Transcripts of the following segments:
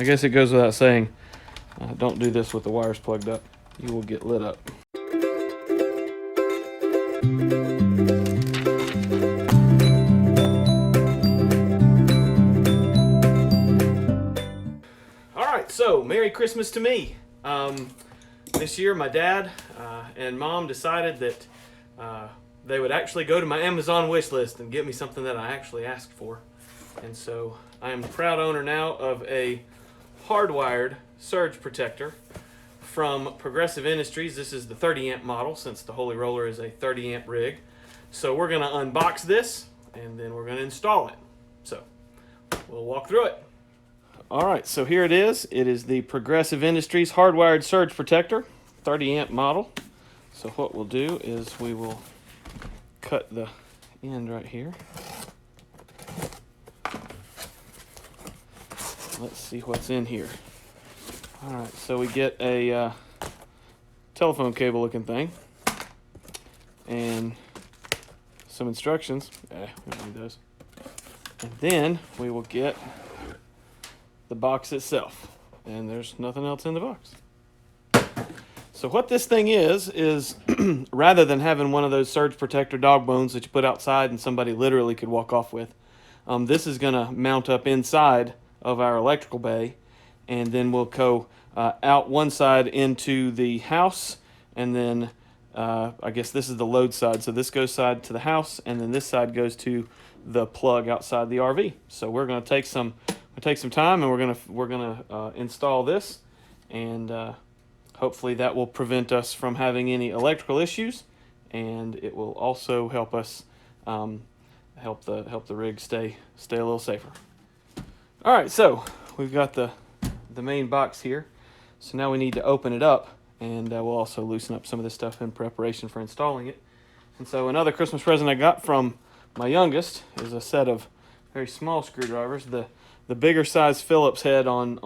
I guess it goes without saying, don't do this with the wires plugged up. You will get lit up. Alright, so Merry Christmas to me. This year my dad and mom decided that they would actually go to my Amazon wish list and get me something that I actually asked for. And so I am the proud owner now of a hardwired surge protector from Progressive Industries. This is the 30 amp model, since the Holy Roller is a 30 amp rig. So we're going to unbox this and then we're going to install it. So we'll walk through it. Alright, so here it is. It is the Progressive Industries hardwired surge protector, 30 amp model. So what we'll do is we will cut the end right here. Let's see what's in here. Alright, so we get a telephone cable looking thing and some instructions. We don't need those. And then we will get the box itself, and there's nothing else in the box. So what this thing is rather than having one of those surge protector dog bones that you put outside and somebody literally could walk off with, this is going to mount up inside of our electrical bay, and then we'll go out one side into the house, and then I guess this is the load side, so this goes side to the house, and then this side goes to the plug outside the RV. So we're going to take some time, and we're gonna install this, and hopefully that will prevent us from having any electrical issues, and it will also help us help the rig stay a little safer. All right, so we've got the main box here. So now we need to open it up, and we'll also loosen up some of this stuff in preparation for installing it. And so another Christmas present I got from my youngest is a set of very small screwdrivers. The bigger size Phillips head on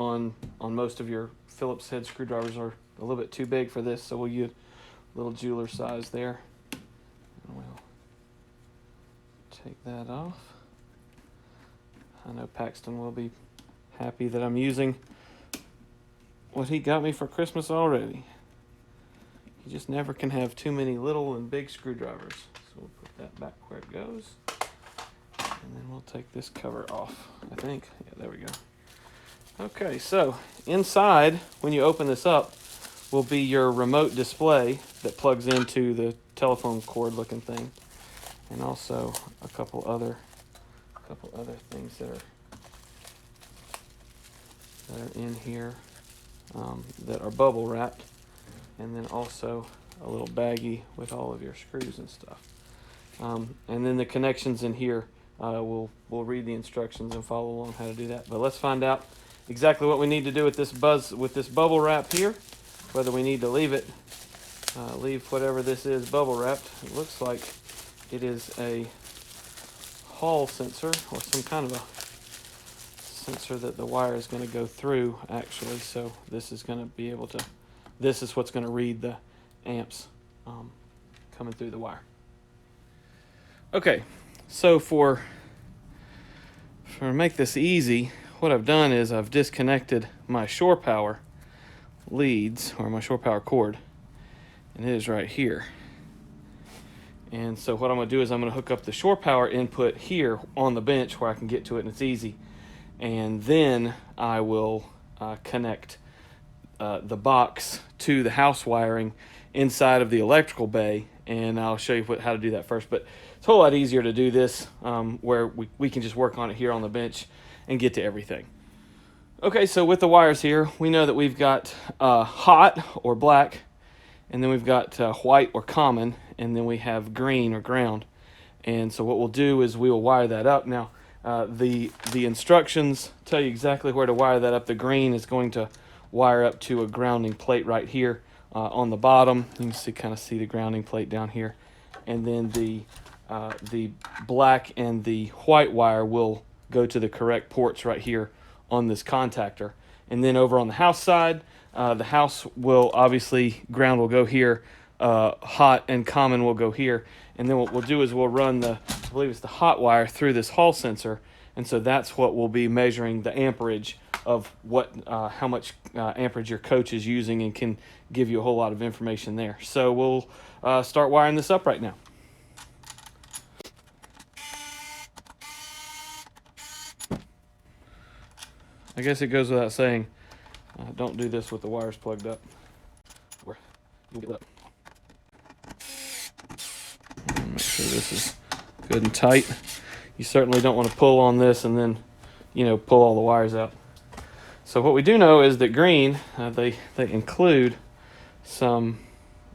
most of your Phillips head screwdrivers are a little bit too big for this, so we'll use a little jeweler size there. And we'll take that off. I know Paxton will be happy that I'm using what he got me for Christmas already. You just never can have too many little and big screwdrivers. So we'll put that back where it goes. And then we'll take this cover off, I think. Yeah, there we go. Okay, so inside, when you open this up, will be your remote display that plugs into the telephone cord looking thing. And also a couple other things that are in here that are bubble wrapped. And then also a little baggie with all of your screws and stuff. And then the connections in here. We'll read the instructions and follow along how to do that. But let's find out exactly what we need to do with this bubble wrap here. Whether we need to leave whatever this is bubble wrapped. It looks like it is a Hall sensor or some kind of a sensor that the wire is going to go through actually. So this is going to be able to. This is what's going to read the amps coming through the wire. Okay. So for make this easy, what I've done is I've disconnected my shore power leads, or my shore power cord, and it is right here. And so what I'm going to do is I'm going to hook up the shore power input here on the bench where I can get to it and it's easy. And then I will connect the box to the house wiring inside of the electrical bay, and I'll show you how to do that first. But it's a whole lot easier to do this where we can just work on it here on the bench and get to everything. Okay, so with the wires here, we know that we've got hot or black, and then we've got white or common, and then we have green or ground. And so what we'll do is we will wire that up. Now, the instructions tell you exactly where to wire that up. The green is going to wire up to a grounding plate right here on the bottom. You can kind of see the grounding plate down here. And then the black and the white wire will go to the correct ports right here on this contactor. And then over on the house side, the house will obviously, ground will go here, hot and common will go here. And then what we'll do is we'll run I believe it's the hot wire through this Hall sensor. And so that's what will be measuring the amperage of what how much amperage your coach is using, and can give you a whole lot of information there. So we'll start wiring this up right now. I guess it goes without saying, don't do this with the wires plugged up, or you'll get up. Make sure this is good and tight. You certainly don't want to pull on this and then, pull all the wires out. So what we do know is that green, they include some,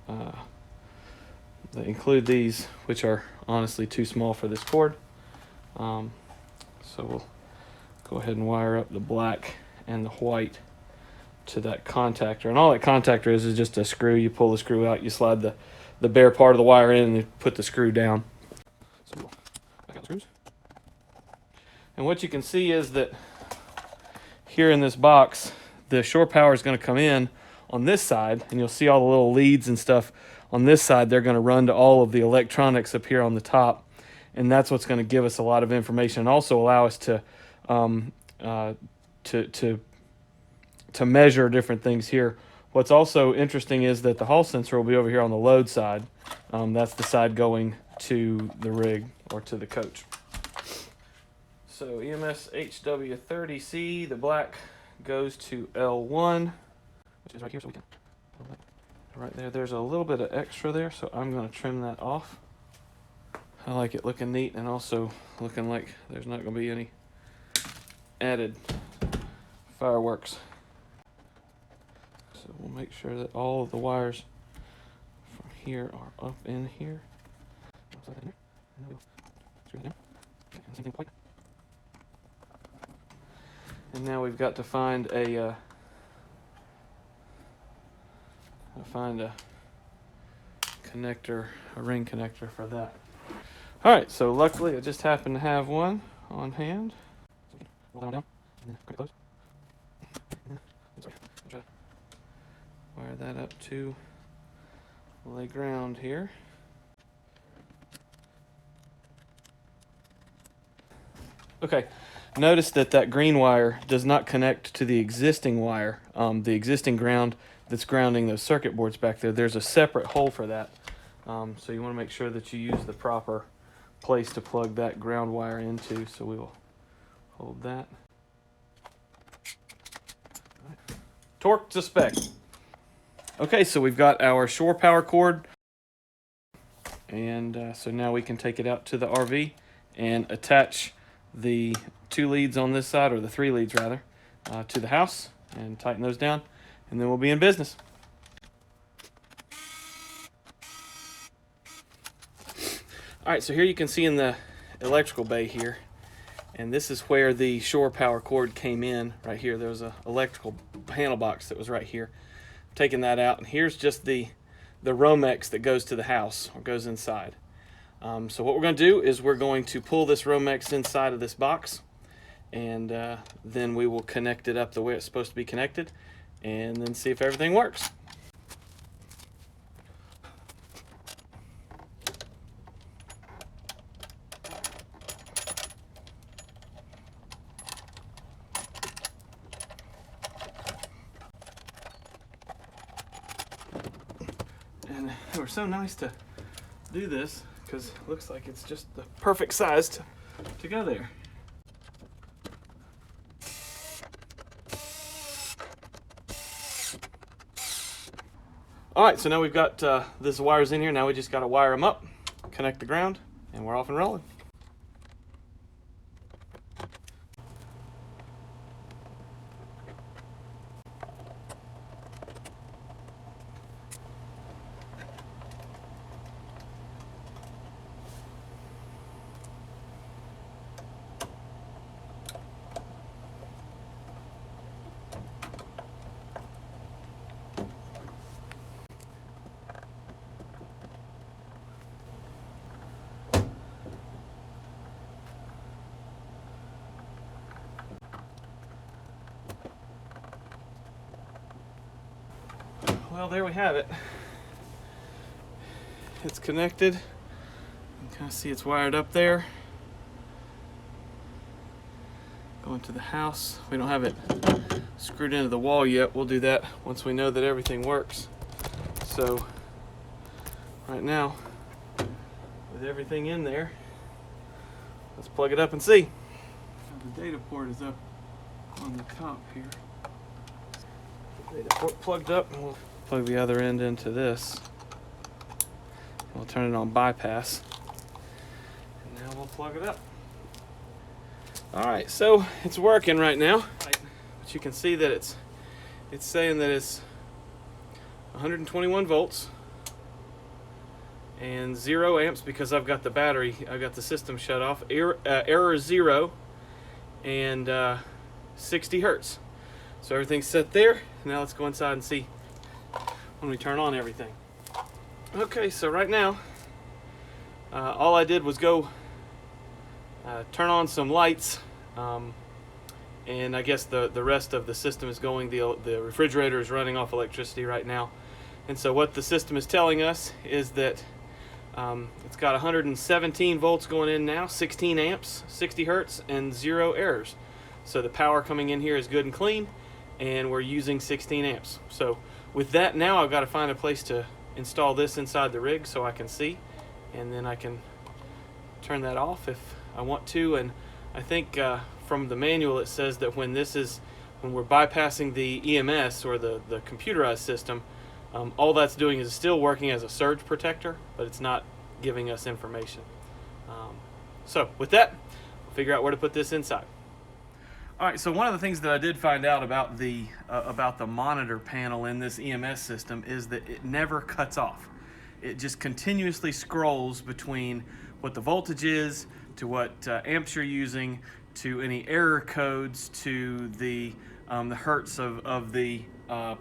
they include these, which are honestly too small for this cord. So we'll go ahead and wire up the black and the white to that contactor. And all that contactor is just a screw. You pull the screw out, you slide the bare part of the wire in, and you put the screw down. So we'll back out the screws. And what you can see is that here in this box, the shore power is going to come in on this side, and you'll see all the little leads and stuff on this side. They're going to run to all of the electronics up here on the top, and that's what's going to give us a lot of information, and also allow us to measure different things here. What's also interesting is that the hall sensor will be over here on the load side. That's the side going to the rig or to the coach. So EMS-HW30C, the black goes to L1, which is right here, so we can, right there. There's a little bit of extra there, so I'm going to trim that off. I like it looking neat, and also looking like there's not going to be any added fireworks. So we'll make sure that all of the wires from here are up in here. And now we've got to find a connector, a ring connector for that. All right, so luckily I just happen to have one on hand. Roll that down, and then click it close. Wire that up to lay ground here. Okay, notice that green wire does not connect to the existing wire, the existing ground that's grounding those circuit boards back there. There's a separate hole for that. So you want to make sure that you use the proper place to plug that ground wire into. So we will hold that. Right. Torque to spec. Okay, so we've got our shore power cord, and so now we can take it out to the RV and attach the 2 leads on this side, or the 3 leads rather, to the house, and tighten those down, and then we'll be in business. All right, so here you can see in the electrical bay here, and this is where the shore power cord came in. Right here, there was an electrical panel box that was right here. Taking that out, and here's just the Romex that goes to the house, or goes inside. So what we're going to do is we're going to pull this Romex inside of this box, and then we will connect it up the way it's supposed to be connected, and then see if everything works. And they were so nice to do this, because it looks like it's just the perfect size to go there. All right, so now we've got this wires in here. Now we just got to wire them up, connect the ground, and we're off and rolling. Well, there we have it. It's connected. You can kind of see it's wired up there. Going to the house. We don't have it screwed into the wall yet. We'll do that once we know that everything works. So right now, with everything in there, let's plug it up and see. The data port is up on the top here. The data port plugged up, and we'll plug the other end into this. We'll turn it on bypass. And now we'll plug it up. Alright, so it's working right now. But you can see that it's saying that it's 121 volts and 0 amps because I've got the battery, I've got the system shut off. Error 0 and 60 hertz. So everything's set there. Now let's go inside and see when we turn on everything. Okay, so right now, all I did was go turn on some lights, and I guess the rest of the system is going. The refrigerator is running off electricity right now. And so what the system is telling us is that it's got 117 volts going in now, 16 amps, 60 hertz, and 0 errors. So the power coming in here is good and clean, and we're using 16 amps. So with that, now I've got to find a place to install this inside the rig so I can see, and then I can turn that off if I want to. And I think from the manual it says that when we're bypassing the EMS or the computerized system, all that's doing is still working as a surge protector, but it's not giving us information. So with that, we'll figure out where to put this inside. All right, so one of the things that I did find out about the monitor panel in this EMS system is that it never cuts off. It just continuously scrolls between what the voltage is, to what amps you're using, to any error codes, to the hertz of the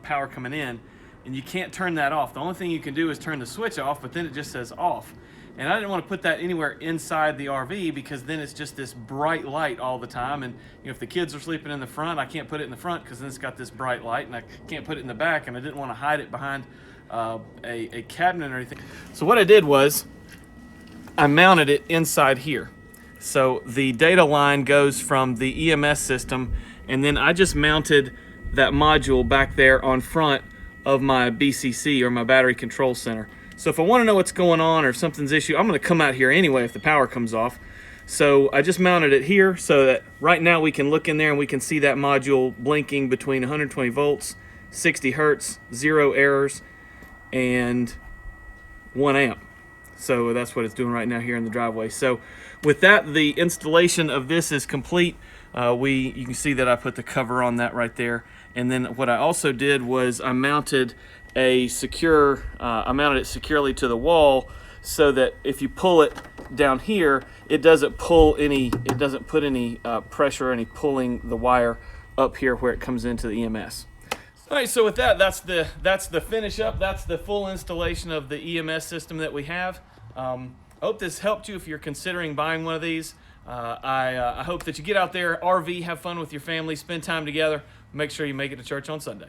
power coming in, and you can't turn that off. The only thing you can do is turn the switch off, but then it just says off. And I didn't want to put that anywhere inside the RV because then it's just this bright light all the time. And if the kids are sleeping in the front, I can't put it in the front because then it's got this bright light, and I can't put it in the back, and I didn't want to hide it behind a cabinet or anything. So what I did was I mounted it inside here. So the data line goes from the EMS system, and then I just mounted that module back there on front of my BCC, or my battery control center. So if I want to know what's going on or if something's issue, I'm going to come out here anyway if the power comes off. So I just mounted it here so that right now we can look in there and we can see that module blinking between 120 volts, 60 hertz, 0 errors, and 1 amp. So that's what it's doing right now here in the driveway. So with that, the installation of this is complete. You can see that I put the cover on that right there. And then what I also did was I mounted it securely to the wall so that if you pull it down here, it doesn't put any pressure or any pulling the wire up here where it comes into the EMS. All right, so with that, that's the finish up. That's the full installation of the EMS system that we have. I hope this helped you if you're considering buying one of these. I hope that you get out there, RV, have fun with your family, spend time together. Make sure you make it to church on Sunday.